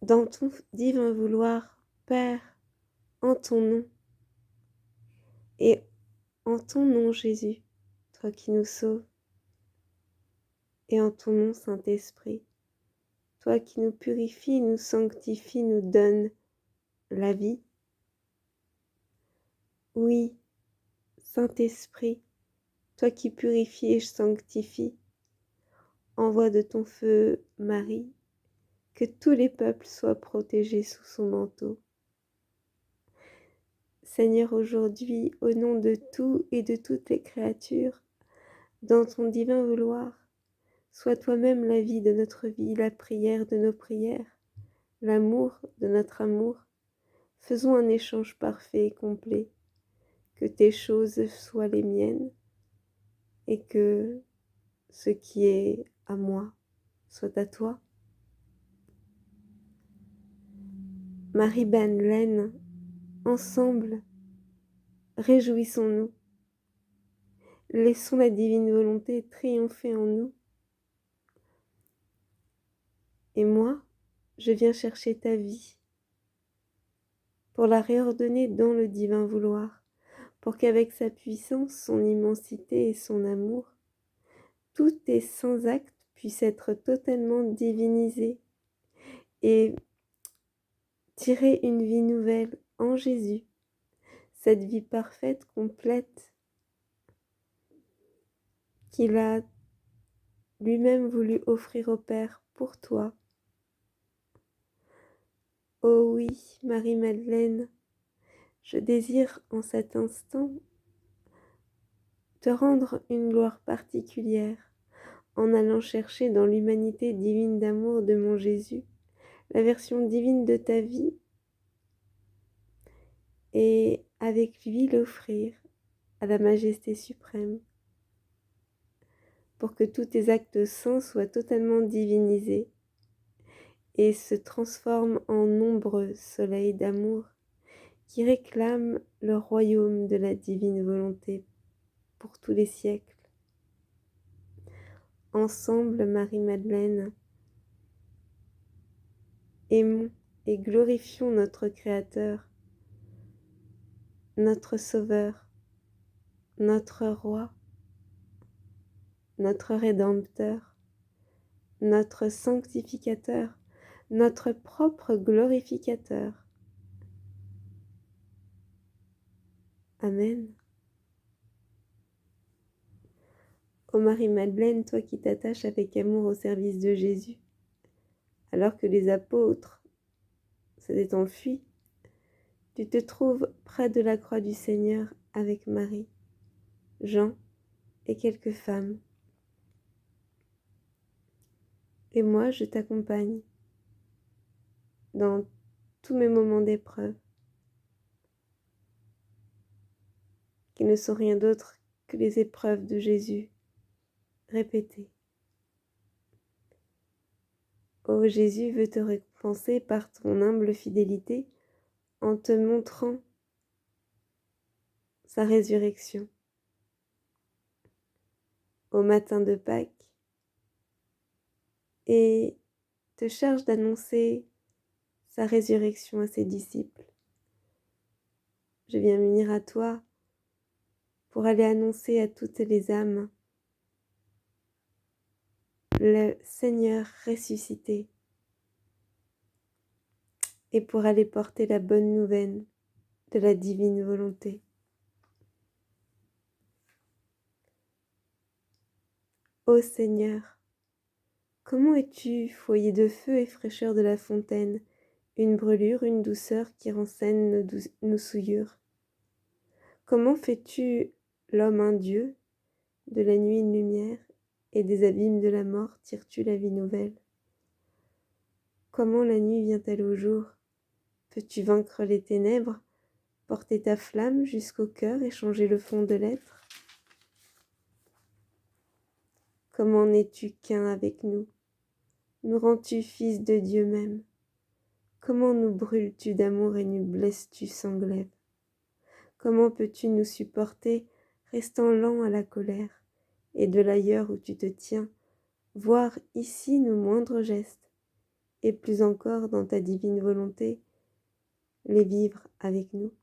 dans ton divin vouloir, Père, en ton nom, et en ton nom, Jésus, toi qui nous sauves, et en ton nom, Saint-Esprit, toi qui nous purifies, nous sanctifies, nous donnes la vie. Oui, Saint-Esprit, toi qui purifies et sanctifies, envoie de ton feu, Marie, que tous les peuples soient protégés sous son manteau. Seigneur, aujourd'hui, au nom de tout et de toutes les créatures, dans ton divin vouloir, sois toi-même la vie de notre vie, la prière de nos prières, l'amour de notre amour. Faisons un échange parfait et complet, que tes choses soient les miennes et que ce qui est à moi soit à toi. Marie-Madeleine, ensemble, réjouissons-nous. Laissons la divine volonté triompher en nous. Et moi, je viens chercher ta vie pour la réordonner dans le divin vouloir, pour qu'avec sa puissance, son immensité et son amour, tous tes saints actes puissent être totalement divinisés et tirer une vie nouvelle en Jésus, cette vie parfaite, complète, qu'il a lui-même voulu offrir au Père pour toi. Oh oui, Marie-Madeleine, je désire en cet instant te rendre une gloire particulière en allant chercher dans l'humanité divine d'amour de mon Jésus la version divine de ta vie et avec lui l'offrir à la majesté suprême pour que tous tes actes saints soient totalement divinisés et se transforment en nombreux soleils d'amour qui réclament le royaume de la divine volonté pour tous les siècles. Ensemble, Marie-Madeleine, aimons et glorifions notre Créateur, notre Sauveur, notre Roi, notre Rédempteur, notre Sanctificateur, notre propre glorificateur. Amen. Ô Marie-Madeleine, toi qui t'attaches avec amour au service de Jésus, alors que les apôtres s'étaient enfuis, tu te trouves près de la croix du Seigneur avec Marie, Jean et quelques femmes. Et moi, je t'accompagne dans tous mes moments d'épreuve, qui ne sont rien d'autre que les épreuves de Jésus répétées. Oh, Jésus veut te récompenser par ton humble fidélité en te montrant sa résurrection. Au matin de Pâques, et te charge d'annoncer sa résurrection à ses disciples. Je viens m'unir à toi pour aller annoncer à toutes les âmes le Seigneur ressuscité et pour aller porter la bonne nouvelle de la divine volonté. Ô Seigneur, comment es-tu, foyer de feu et fraîcheur de la fontaine, une brûlure, une douceur qui renseigne nos souillures? Comment fais-tu l'homme un Dieu, de la nuit une lumière, et des abîmes de la mort tires-tu la vie nouvelle? Comment la nuit vient-elle au jour? Peux-tu vaincre les ténèbres, porter ta flamme jusqu'au cœur et changer le fond de l'être? Comment n'es-tu qu'un avec nous? Nous rends-tu fils de Dieu même? Comment nous brûles-tu d'amour et nous blesses-tu sans glaive? Comment peux-tu nous supporter, restant lent à la colère, et de l'ailleurs où tu te tiens, voir ici nos moindres gestes, et plus encore dans ta divine volonté, les vivre avec nous.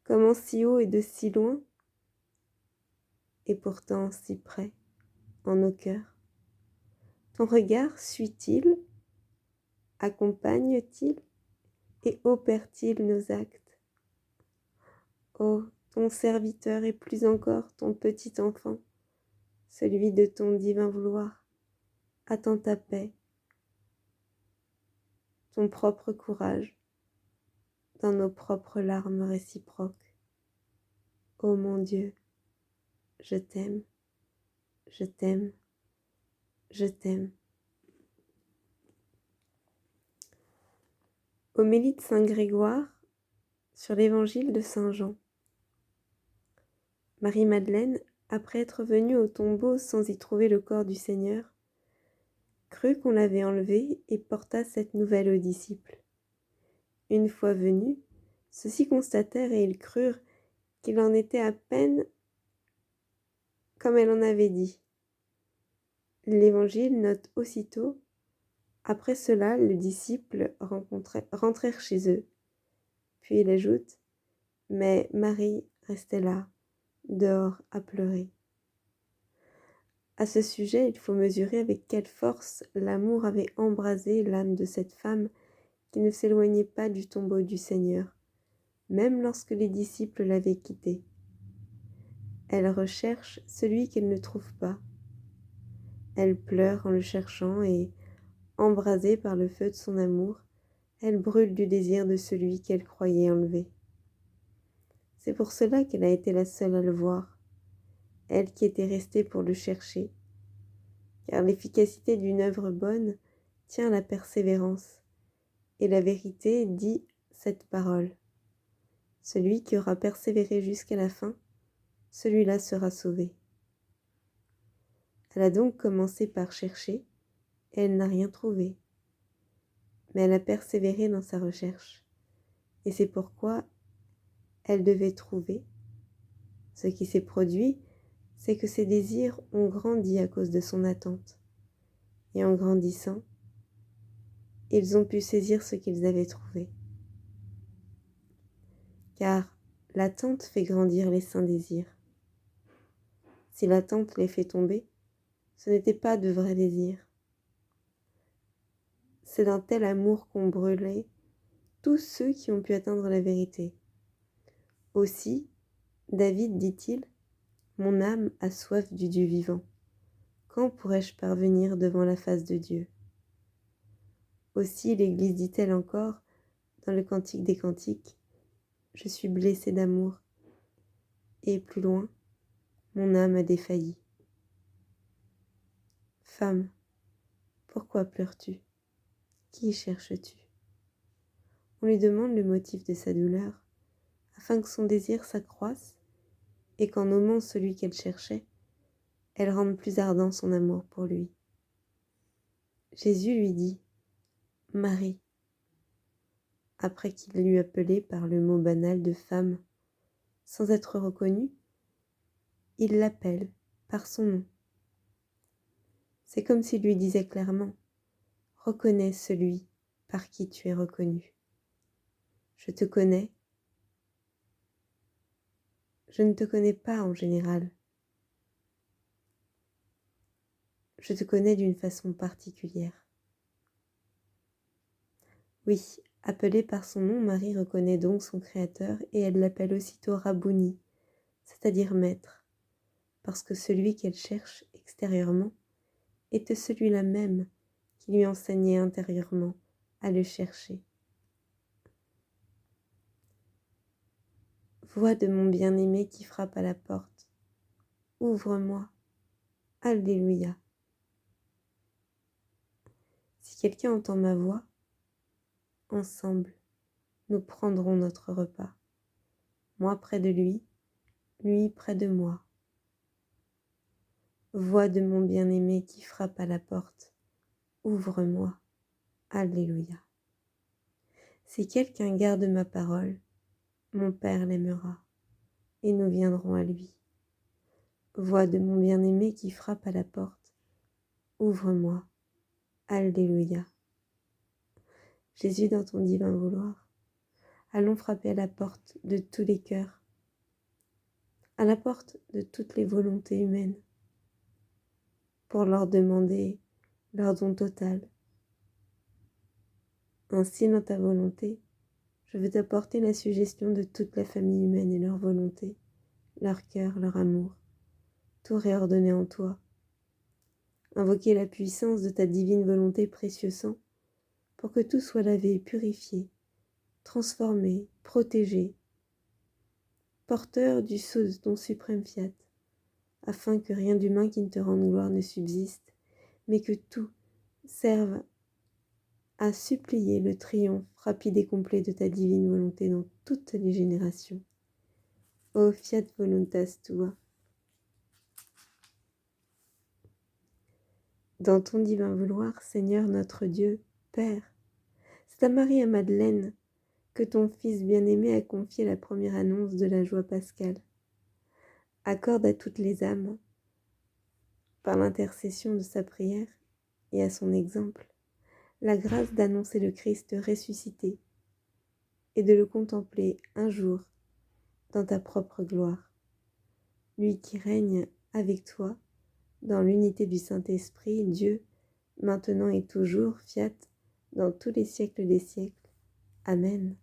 Comment si haut et de si loin, et pourtant si près, en nos cœurs. Ton regard suit-il, accompagne-t-il et opère-t-il nos actes? Oh, ton serviteur et plus encore ton petit enfant, celui de ton divin vouloir, attend ta paix, ton propre courage, dans nos propres larmes réciproques. Ô mon Dieu, je t'aime, je t'aime, je t'aime. Homélie de Saint Grégoire sur l'Évangile de Saint Jean. Marie-Madeleine, après être venue au tombeau sans y trouver le corps du Seigneur, crut qu'on l'avait enlevé et porta cette nouvelle aux disciples. Une fois venus, ceux-ci constatèrent et ils crurent qu'il en était à peine comme elle en avait dit. L'Évangile note aussitôt: après cela, les disciples rentrèrent chez eux. Puis il ajoute: mais Marie restait là, dehors, à pleurer. À ce sujet, il faut mesurer avec quelle force l'amour avait embrasé l'âme de cette femme qui ne s'éloignait pas du tombeau du Seigneur, même lorsque les disciples l'avaient quitté. Elle recherche celui qu'elle ne trouve pas. Elle pleure en le cherchant et, embrasée par le feu de son amour, elle brûle du désir de celui qu'elle croyait enlevé. C'est pour cela qu'elle a été la seule à le voir, elle qui était restée pour le chercher, car l'efficacité d'une œuvre bonne tient à la persévérance, et la vérité dit cette parole: celui qui aura persévéré jusqu'à la fin, celui-là sera sauvé. Elle a donc commencé par chercher, et elle n'a rien trouvé. Mais elle a persévéré dans sa recherche, et c'est pourquoi elle devait trouver. Ce qui s'est produit, c'est que ses désirs ont grandi à cause de son attente. Et en grandissant, ils ont pu saisir ce qu'ils avaient trouvé. Car l'attente fait grandir les saints désirs. Si l'attente les fait tomber, ce n'était pas de vrais désirs. C'est d'un tel amour qu'ont brûlé tous ceux qui ont pu atteindre la vérité. Aussi, David dit-il: mon âme a soif du Dieu vivant. Quand pourrai-je parvenir devant la face de Dieu? Aussi l'Église dit-elle encore dans le Cantique des Cantiques: je suis blessée d'amour. Et plus loin, mon âme a défailli. Femme, pourquoi pleures-tu? Qui cherches-tu? On lui demande le motif de sa douleur, afin que son désir s'accroisse et qu'en nommant celui qu'elle cherchait, elle rende plus ardent son amour pour lui. Jésus lui dit: Marie. Après qu'il l'eut appelée par le mot banal de femme, sans être reconnu, il l'appelle par son nom. C'est comme s'il lui disait clairement: reconnais celui par qui tu es reconnu. Je te connais. Je ne te connais pas en général. Je te connais d'une façon particulière. Oui, appelée par son nom, Marie reconnaît donc son Créateur et elle l'appelle aussitôt Rabbouni, c'est-à-dire maître, parce que celui qu'elle cherche extérieurement était celui-là même qui lui enseignait intérieurement à le chercher. Voix de mon bien-aimé qui frappe à la porte, ouvre-moi, Alléluia. Si quelqu'un entend ma voix, ensemble, nous prendrons notre repas. Moi près de lui, lui près de moi. Voix de mon bien-aimé qui frappe à la porte, ouvre-moi, Alléluia. Si quelqu'un garde ma parole, mon Père l'aimera, et nous viendrons à lui. Voix de mon bien-aimé qui frappe à la porte, ouvre-moi, Alléluia. Jésus, dans ton divin vouloir, allons frapper à la porte de tous les cœurs, à la porte de toutes les volontés humaines, pour leur demander leur don total. Ainsi, dans ta volonté, je veux t'apporter la suggestion de toute la famille humaine et leur volonté, leur cœur, leur amour, tout réordonner en toi. Invoquer la puissance de ta divine volonté précieux sang, pour que tout soit lavé, purifié, transformé, protégé, porteur du sceau de ton suprême fiat, afin que rien d'humain qui ne te rende gloire ne subsiste, mais que tout serve à supplier le triomphe rapide et complet de ta divine volonté dans toutes les générations. Ô fiat voluntas tua. Dans ton divin vouloir, Seigneur notre Dieu, Père, c'est à Marie et Madeleine que ton Fils bien-aimé a confié la première annonce de la joie pascale. Accorde à toutes les âmes, par l'intercession de sa prière et à son exemple, la grâce d'annoncer le Christ ressuscité et de le contempler un jour dans ta propre gloire. Lui qui règne avec toi dans l'unité du Saint-Esprit, Dieu, maintenant et toujours, fiat, dans tous les siècles des siècles. Amen.